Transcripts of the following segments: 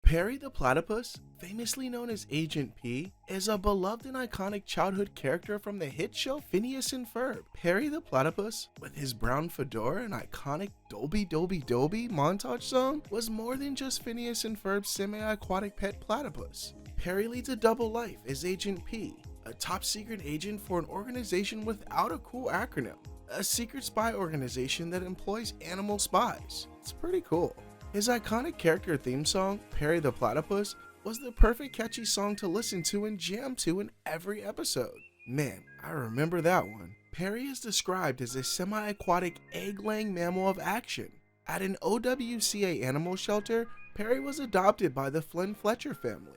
Perry the Platypus, famously known as Agent P, is a beloved and iconic childhood character from the hit show Phineas and Ferb. Perry the Platypus, with his brown fedora and iconic Dolby Dolby Dolby montage song, was more than just Phineas and Ferb's semi-aquatic pet platypus. Perry leads a double life as Agent P, a top-secret agent for an organization without a cool acronym, a secret spy organization that employs animal spies. It's pretty cool. His iconic character theme song, Perry the Platypus, was the perfect catchy song to listen to and jam to in every episode. Man, I remember that one. Perry is described as a semi-aquatic egg-laying mammal of action. At an OWCA animal shelter, Perry was adopted by the Flynn Fletcher family.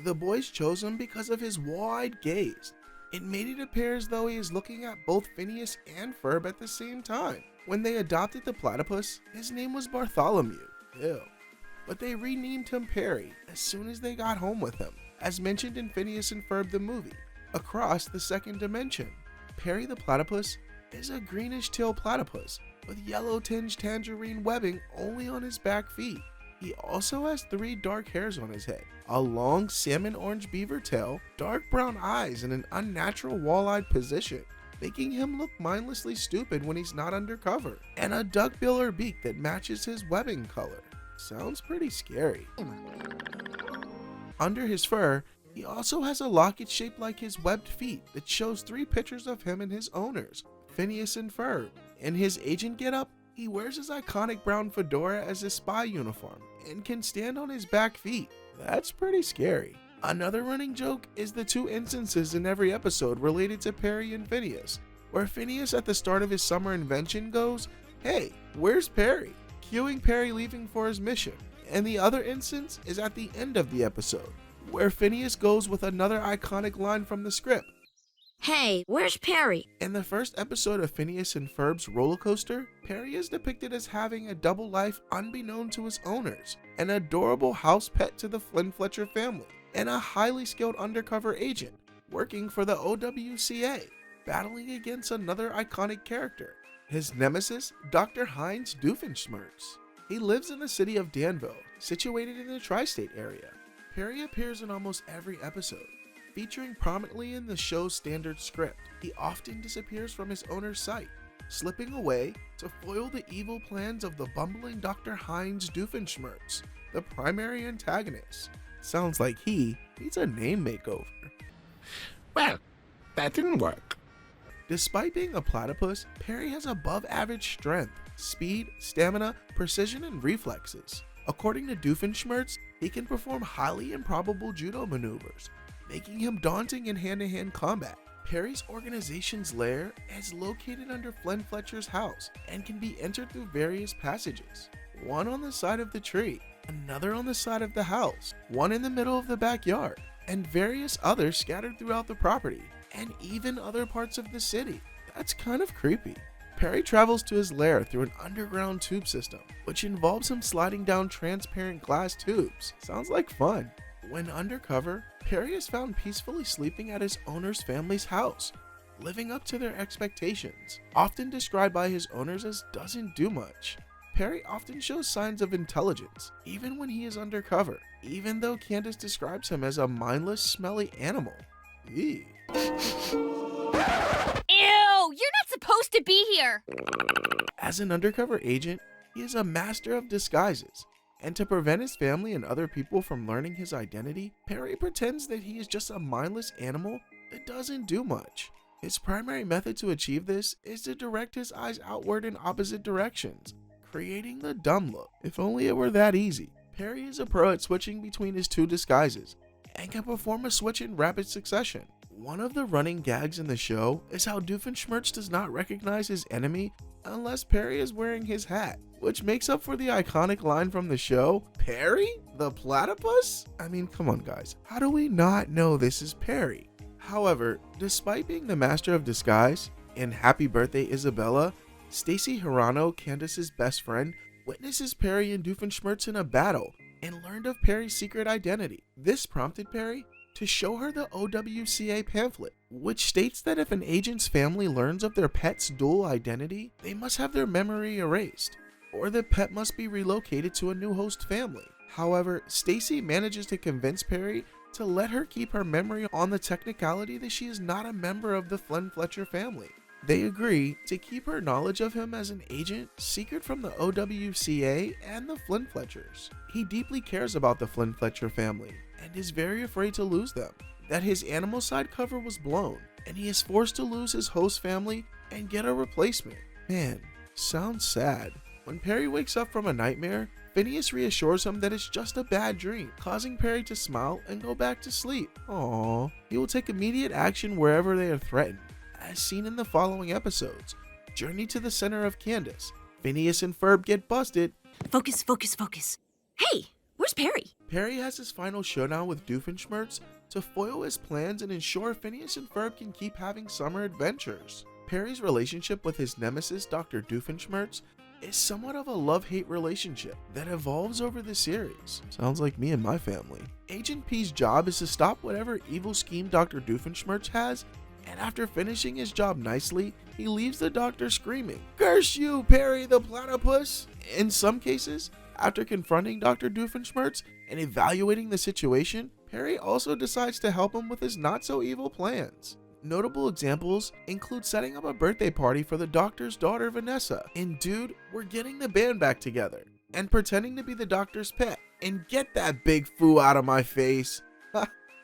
The boys chose him because of his wall-eyed gaze. It made it appear as though he is looking at both Phineas and Ferb at the same time. When they adopted the platypus, his name was Bartholomew. Ew. But they renamed him Perry as soon as they got home with him, as mentioned in Phineas and Ferb the movie. Across the second dimension, Perry the Platypus is a greenish-tailed platypus with yellow-tinged tangerine webbing only on his back feet. He also has 3 dark hairs on his head, a long salmon-orange beaver tail, dark brown eyes, and an unnatural wall-eyed position, making him look mindlessly stupid when he's not undercover, and a duckbill or beak that matches his webbing color. Sounds pretty scary. Under his fur, he also has a locket shaped like his webbed feet that shows 3 pictures of him and his owners, Phineas and Ferb. In his agent getup, he wears his iconic brown fedora as a spy uniform and can stand on his back feet. That's pretty scary. Another running joke is the 2 instances in every episode related to Perry and Phineas, where Phineas at the start of his summer invention goes, "Hey, where's Perry?" cueing Perry leaving for his mission. And the other instance is at the end of the episode, where Phineas goes with another iconic line from the script. "Hey, where's Perry?" In the first episode of Phineas and Ferb's Roller Coaster, Perry is depicted as having a double life unbeknown to his owners, an adorable house pet to the Flynn Fletcher family, and a highly skilled undercover agent working for the OWCA, battling against another iconic character, his nemesis, Dr. Heinz Doofenshmirtz. He lives in the city of Danville, situated in the tri-state area. Perry appears in almost every episode, featuring prominently in the show's standard script. He often disappears from his owner's sight, slipping away to foil the evil plans of the bumbling Dr. Heinz Doofenshmirtz, the primary antagonist. Sounds like he needs a name makeover. Well, that didn't work. Despite being a platypus, Perry has above average strength, speed, stamina, precision, and reflexes. According to Doofenshmirtz, he can perform highly improbable judo maneuvers, making him daunting in hand-to-hand combat. Perry's organization's lair is located under Flynn Fletcher's house and can be entered through various passages. One on the side of the tree, another on the side of the house, one in the middle of the backyard, and various others scattered throughout the property, and even other parts of the city. That's kind of creepy. Perry travels to his lair through an underground tube system, which involves him sliding down transparent glass tubes. Sounds like fun. When undercover, Perry is found peacefully sleeping at his owner's family's house, living up to their expectations, often described by his owners as doesn't do much. Perry often shows signs of intelligence, even when he is undercover, even though Candace describes him as a mindless, smelly animal. Ew. Ew! You're not supposed to be here! As an undercover agent, he is a master of disguises, and to prevent his family and other people from learning his identity, Perry pretends that he is just a mindless animal that doesn't do much. His primary method to achieve this is to direct his eyes outward in opposite directions, creating the dumb look. If only it were that easy. Perry is a pro at switching between his 2 disguises, and can perform a switch in rapid succession. One of the running gags in the show is how Doofenshmirtz does not recognize his enemy unless Perry is wearing his hat, which makes up for the iconic line from the show, "Perry the Platypus?" I mean, come on guys, how do we not know this is Perry? However, despite being the master of disguise, in Happy Birthday Isabella, Stacy Hirano, Candace's best friend, witnesses Perry and Doofenshmirtz in a battle and learned of Perry's secret identity. This prompted Perry to show her the OWCA pamphlet, which states that if an agent's family learns of their pet's dual identity, they must have their memory erased, or the pet must be relocated to a new host family. However, Stacy manages to convince Perry to let her keep her memory on the technicality that she is not a member of the Flynn Fletcher family. They agree to keep her knowledge of him as an agent secret from the OWCA and the Flynn Fletchers. He deeply cares about the Flynn Fletcher family and is very afraid to lose them, that his animal side cover was blown, and he is forced to lose his host family and get a replacement. Man, sounds sad. When Perry wakes up from a nightmare, Phineas reassures him that it's just a bad dream, causing Perry to smile and go back to sleep. Aww. He will take immediate action wherever they are threatened, as seen in the following episodes. Journey to the center of Candace. Phineas and Ferb get busted. Focus, focus, focus. Hey, where's Perry? Perry has his final showdown with Doofenshmirtz to foil his plans and ensure Phineas and Ferb can keep having summer adventures. Perry's relationship with his nemesis, Dr. Doofenshmirtz, is somewhat of a love-hate relationship that evolves over the series. Sounds like me and my family. Agent P's job is to stop whatever evil scheme Dr. Doofenshmirtz has, and after finishing his job nicely, he leaves the doctor screaming, "Curse you, Perry the Platypus!" In some cases, after confronting Dr. Doofenshmirtz and evaluating the situation, Perry also decides to help him with his not-so-evil plans. Notable examples include setting up a birthday party for the doctor's daughter Vanessa in Dude, We're Getting the Band Back Together, and pretending to be the doctor's pet and Get That Big Foo Out of My Face.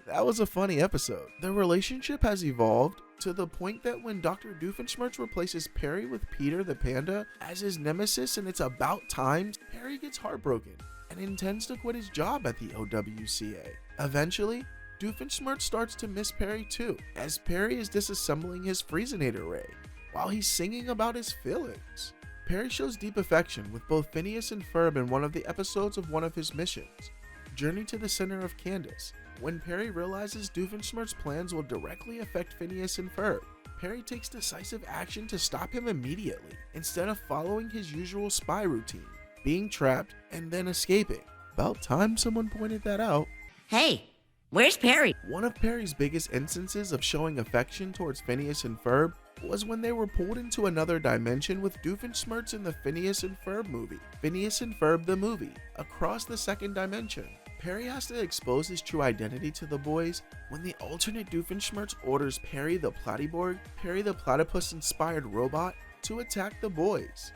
That was a funny episode. The relationship has evolved to the point that when Dr. Doofenshmirtz replaces Perry with Peter the Panda as his nemesis and It's About Time, Perry gets heartbroken and intends to quit his job at the OWCA. Eventually, Doofenshmirtz starts to miss Perry too, as Perry is disassembling his Freezinator ray while he's singing about his feelings. Perry shows deep affection with both Phineas and Ferb in one of the episodes of one of his missions, Journey to the Center of Candace. When Perry realizes Doofenshmirtz's plans will directly affect Phineas and Ferb, Perry takes decisive action to stop him immediately, instead of following his usual spy routine, being trapped and then escaping. About time someone pointed that out. Hey, where's Perry? One of Perry's biggest instances of showing affection towards Phineas and Ferb was when they were pulled into another dimension with Doofenshmirtz in the Phineas and Ferb movie, Phineas and Ferb the Movie, Across the Second Dimension. Perry has to expose his true identity to the boys when the alternate Doofenshmirtz orders Perry the Platyborg, Perry the Platypus-inspired robot, to attack the boys.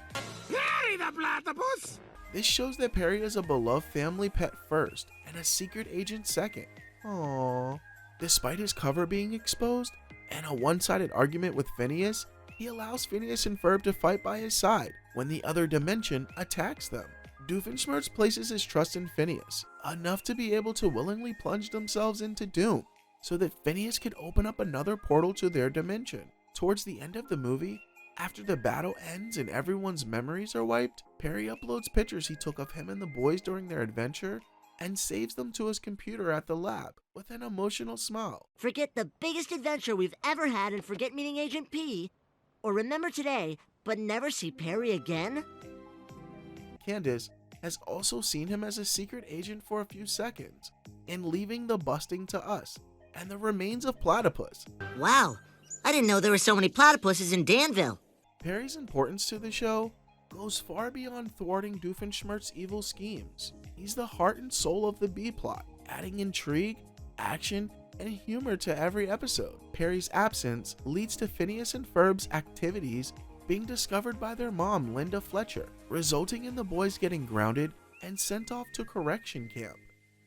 Perry the Platypus! This shows that Perry is a beloved family pet first and a secret agent second. Aww. Despite his cover being exposed and a one-sided argument with Phineas, he allows Phineas and Ferb to fight by his side when the other dimension attacks them. Doofenshmirtz places his trust in Phineas, enough to be able to willingly plunge themselves into doom, so that Phineas could open up another portal to their dimension. Towards the end of the movie, after the battle ends and everyone's memories are wiped, Perry uploads pictures he took of him and the boys during their adventure and saves them to his computer at the lab with an emotional smile. Forget the biggest adventure we've ever had and forget meeting Agent P, or remember today, but never see Perry again? Candace has also seen him as a secret agent for a few seconds, and leaving the busting to us and the remains of Platypus. Wow, I didn't know there were so many platypuses in Danville. Perry's importance to the show goes far beyond thwarting Doofenshmirtz's evil schemes. He's the heart and soul of the B-plot, adding intrigue, action, and humor to every episode. Perry's absence leads to Phineas and Ferb's activities being discovered by their mom, Linda Fletcher, resulting in the boys getting grounded and sent off to correction camp.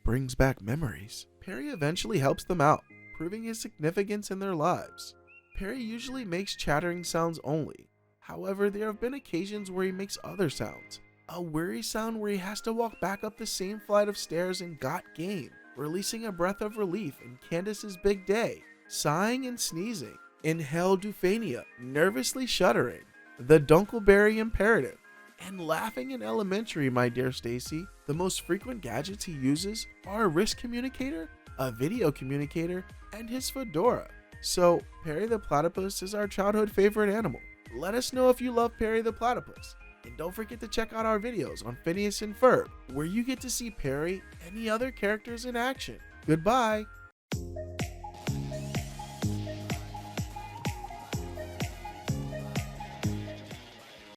Brings back memories. Perry eventually helps them out, proving his significance in their lives. Perry usually makes chattering sounds only. However, there have been occasions where he makes other sounds. A weary sound where he has to walk back up the same flight of stairs in Got Game, releasing a breath of relief in Candace's Big Day, sighing and sneezing in Hell Dufania, nervously shuddering, the Dunkleberry Imperative, and laughing in Elementary, my dear Stacy. The most frequent gadgets he uses are a wrist communicator, a video communicator, and his fedora. So, Perry the Platypus is our childhood favorite animal. Let us know if you love Perry the Platypus. And don't forget to check out our videos on Phineas and Ferb, where you get to see Perry and the other characters in action. Goodbye!